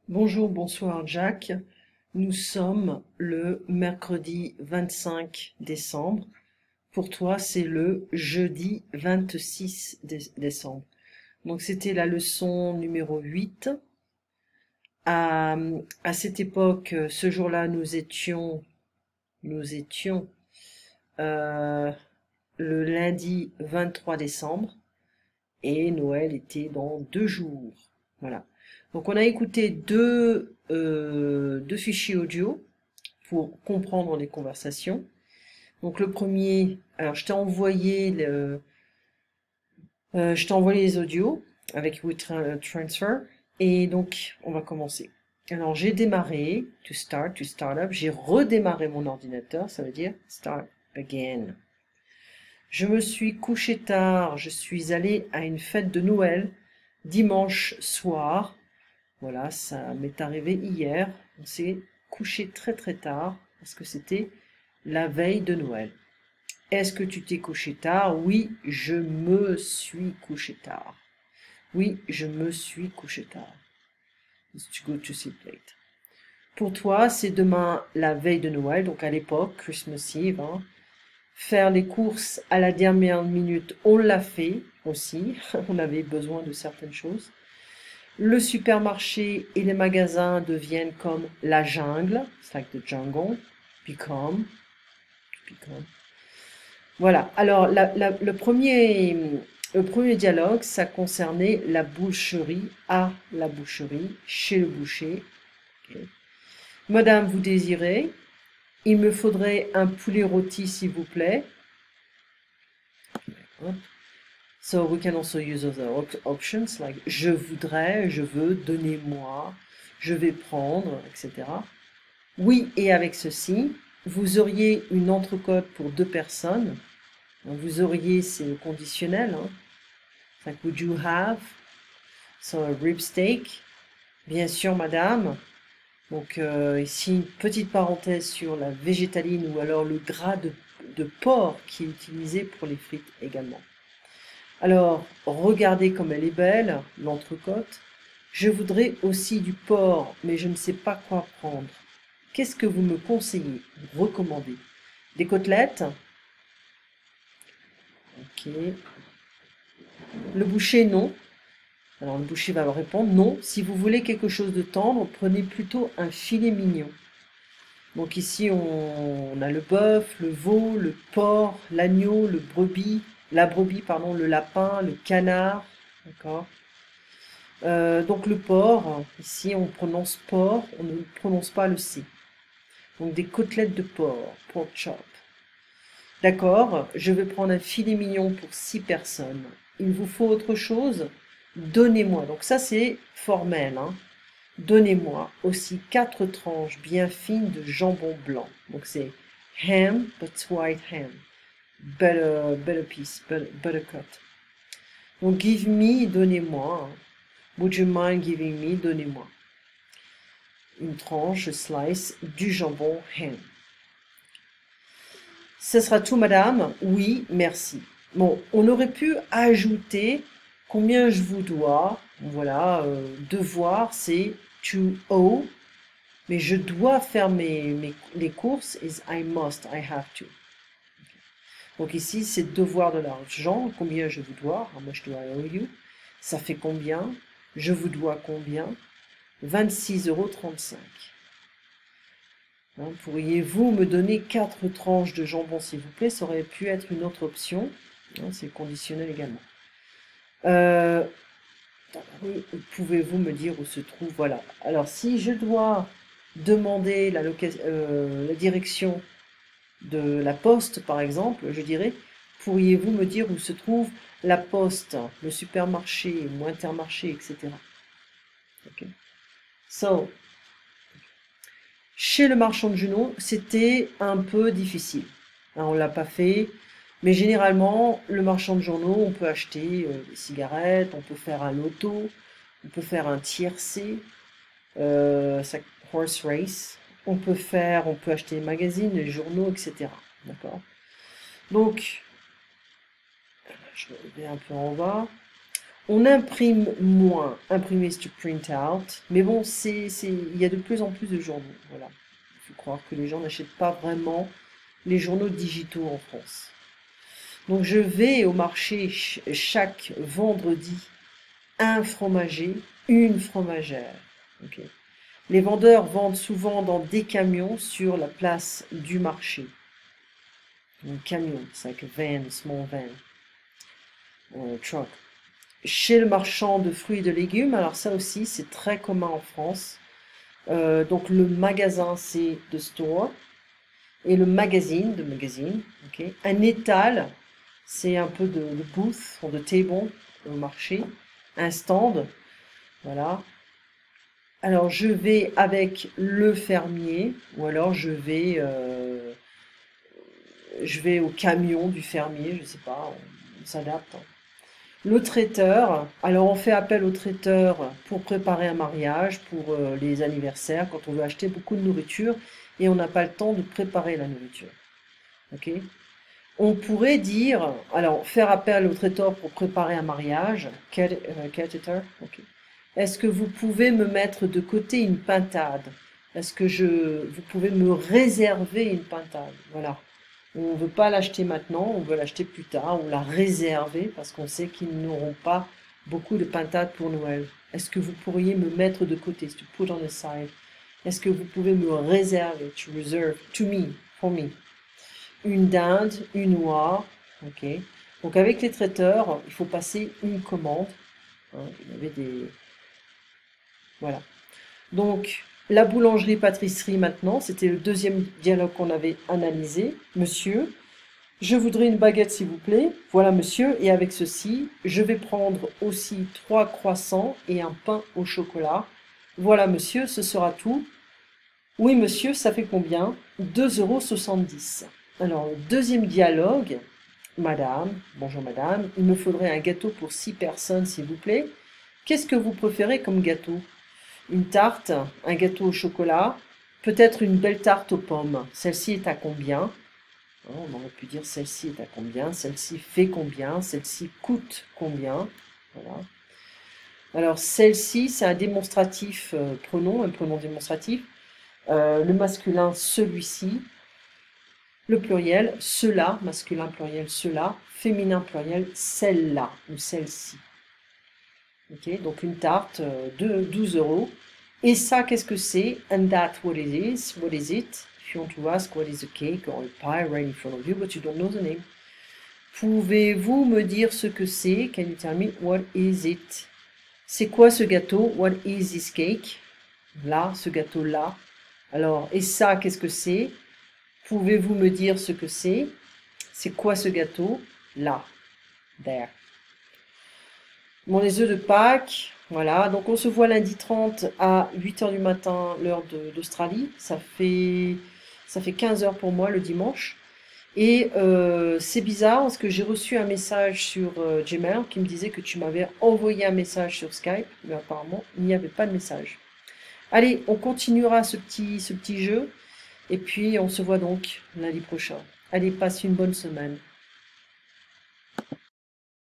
Bonjour, bonsoir Jack. Nous sommes le mercredi 25 décembre. Pour toi, c'est le jeudi 26 décembre. Donc c'était la leçon numéro 8. À, à cette époque, ce jour-là, nous étions euh, le lundi 23 décembre et Noël était dans 2 jours. Voilà. Donc on a écouté deux fichiers audio pour comprendre les conversations. Donc le premier, alors je t'ai envoyé les audios avec WeTransfer et donc on va commencer. Alors j'ai démarré, to start up, j'ai redémarré mon ordinateur, ça veut dire start again. Je me suis couché tard, je suis allé à une fête de Noël dimanche soir. Voilà, ça m'est arrivé hier. On s'est couché très très tard parce que c'était la veille de Noël. Est-ce que tu t'es couché tard? Oui, je me suis couché tard. Oui, je me suis couché tard. It's to go to sleep late. Pour toi, c'est demain la veille de Noël, donc à l'époque, Christmas Eve. Hein. Faire les courses à la dernière minute, on l'a fait aussi. On avait besoin de certaines choses. Le supermarché et les magasins deviennent comme la jungle. It's like the jungle. Become. Voilà. Alors, le premier dialogue, ça concernait la boucherie, à la boucherie, chez le boucher. Ok. Madame, vous désirez? Il me faudrait un poulet rôti, s'il vous plaît. So we can also use other options like je voudrais, je veux, donnez-moi, je vais prendre, etc. Oui, et avec ceci, vous auriez une entrecôte pour 2 personnes. Donc, vous auriez, c'est le conditionnel. Hein. Like, would you have? So a rib steak. Bien sûr, madame. Donc ici, une petite parenthèse sur la végétaline ou alors le gras de porc qui est utilisé pour les frites également. Alors, regardez comme elle est belle, l'entrecôte. Je voudrais aussi du porc, mais je ne sais pas quoi prendre. Qu'est-ce que vous me conseillez, recommandez? Des côtelettes? Ok. Le boucher, non. Alors le boucher va répondre, non. Si vous voulez quelque chose de tendre, prenez plutôt un filet mignon. Donc ici, on a le bœuf, le veau, le porc, l'agneau, la brebis, pardon, le lapin, le canard. D'accord. Donc le porc, ici on prononce porc, on ne prononce pas le C. Donc des côtelettes de porc, pork chop. D'accord, je vais prendre un filet mignon pour 6 personnes. Il vous faut autre chose? Donnez-moi. Donc ça c'est formel. Hein. Donnez-moi aussi 4 tranches bien fines de jambon blanc. Donc c'est ham, but white ham. Better piece, better cut. Donc give me, donnez-moi. Hein. Would you mind giving me? Donnez-moi. Une tranche, slice, du jambon ham. Ce sera tout, madame? Oui, merci. Bon, on aurait pu ajouter combien je vous dois. Voilà, devoir, c'est to owe. Mais je dois faire les courses, is I must, I have to. Donc ici, c'est devoir de l'argent, combien je vous dois, how much do I owe you? Ça fait combien? Je vous dois combien? 26,35 €. Hein, pourriez-vous me donner 4 tranches de jambon, s'il vous plaît? Ça aurait pu être une autre option. Hein, c'est conditionnel également. Pouvez-vous me dire où se trouve? Voilà. Alors, si je dois demander la direction de la poste, par exemple, je dirais, pourriez-vous me dire où se trouve la poste, le supermarché, ou Intermarché, etc. Okay. So, chez le marchand de journaux, c'était un peu difficile. Hein, on ne l'a pas fait, mais généralement, le marchand de journaux, on peut acheter des cigarettes, on peut faire un loto, on peut faire un tiercé, horse race, on peut acheter des magazines, des journaux, etc. D'accord? Donc, je vais un peu en bas. On imprime moins. Imprimer, c'est to print out. Mais bon, il y a de plus en plus de journaux. Voilà. Il faut croire que les gens n'achètent pas vraiment les journaux digitaux en France. Donc je vais au marché chaque vendredi, un fromager, une fromagère. Okay. Les vendeurs vendent souvent dans des camions sur la place du marché. Un camion, c'est like a van, a small van, truck. Chez le marchand de fruits et de légumes, alors ça aussi c'est très commun en France. Donc le magasin c'est the store et le magazine, de magazine. Okay. Un étal, c'est un peu de booth, de table au marché. Un stand, voilà. Alors je vais avec le fermier ou alors je vais au camion du fermier, je sais pas, on s'adapte. Le traiteur, alors on fait appel au traiteur pour préparer un mariage, pour les anniversaires, quand on veut acheter beaucoup de nourriture et on n'a pas le temps de préparer la nourriture. Ok? On pourrait dire, alors faire appel au traiteur pour préparer un mariage, caterer, ok. Est-ce que vous pouvez me mettre de côté une pintade? Est-ce que vous pouvez me réserver une pintade? Voilà. On ne veut pas l'acheter maintenant, on veut l'acheter plus tard, ou la réserver parce qu'on sait qu'ils n'auront pas beaucoup de pintades pour Noël. Est-ce que vous pourriez me mettre de côté, to put on the side? Est-ce que vous pouvez me réserver, to reserve, to me, for me? Une dinde, une oie, ok. Donc avec les traiteurs, il faut passer une commande. Hein, il y avait des... Voilà. Donc, la boulangerie-pâtisserie maintenant, c'était le deuxième dialogue qu'on avait analysé. Monsieur, je voudrais une baguette s'il vous plaît. Voilà monsieur, et avec ceci, je vais prendre aussi 3 croissants et un pain au chocolat. Voilà monsieur, ce sera tout. Oui monsieur, ça fait combien? 2,70 €. Alors, le deuxième dialogue, madame, bonjour madame, il me faudrait un gâteau pour 6 personnes s'il vous plaît. Qu'est-ce que vous préférez comme gâteau? Une tarte, un gâteau au chocolat, peut-être une belle tarte aux pommes. Celle-ci est à combien? On aurait pu dire celle-ci est à combien, celle-ci fait combien, celle-ci coûte combien. Voilà. Alors celle-ci, c'est un démonstratif pronom, un pronom démonstratif. Le masculin, celui-ci. Le pluriel, cela, masculin pluriel, cela. Féminin pluriel, celle-là ou celle-ci. Okay, donc une tarte de 12 €. Et ça, qu'est-ce que c'est? And that, what it is? What is it? If you want to ask what is a cake or a pie right in front of you, but you don't know the name. Pouvez-vous me dire ce que c'est? Can you tell me what is it? C'est quoi ce gâteau? What is this cake? Là, ce gâteau-là. Alors, et ça, qu'est-ce que c'est? Pouvez-vous me dire ce que c'est? C'est quoi ce gâteau? Là. There. Bon, les œufs de Pâques, voilà. Donc, on se voit lundi 30 à 8 h du matin, l'heure d'Australie. Ça fait 15 h pour moi le dimanche. Et c'est bizarre parce que j'ai reçu un message sur Gmail qui me disait que tu m'avais envoyé un message sur Skype, mais apparemment, il n'y avait pas de message. Allez, on continuera ce petit jeu. Et puis, on se voit donc lundi prochain. Allez, passe une bonne semaine.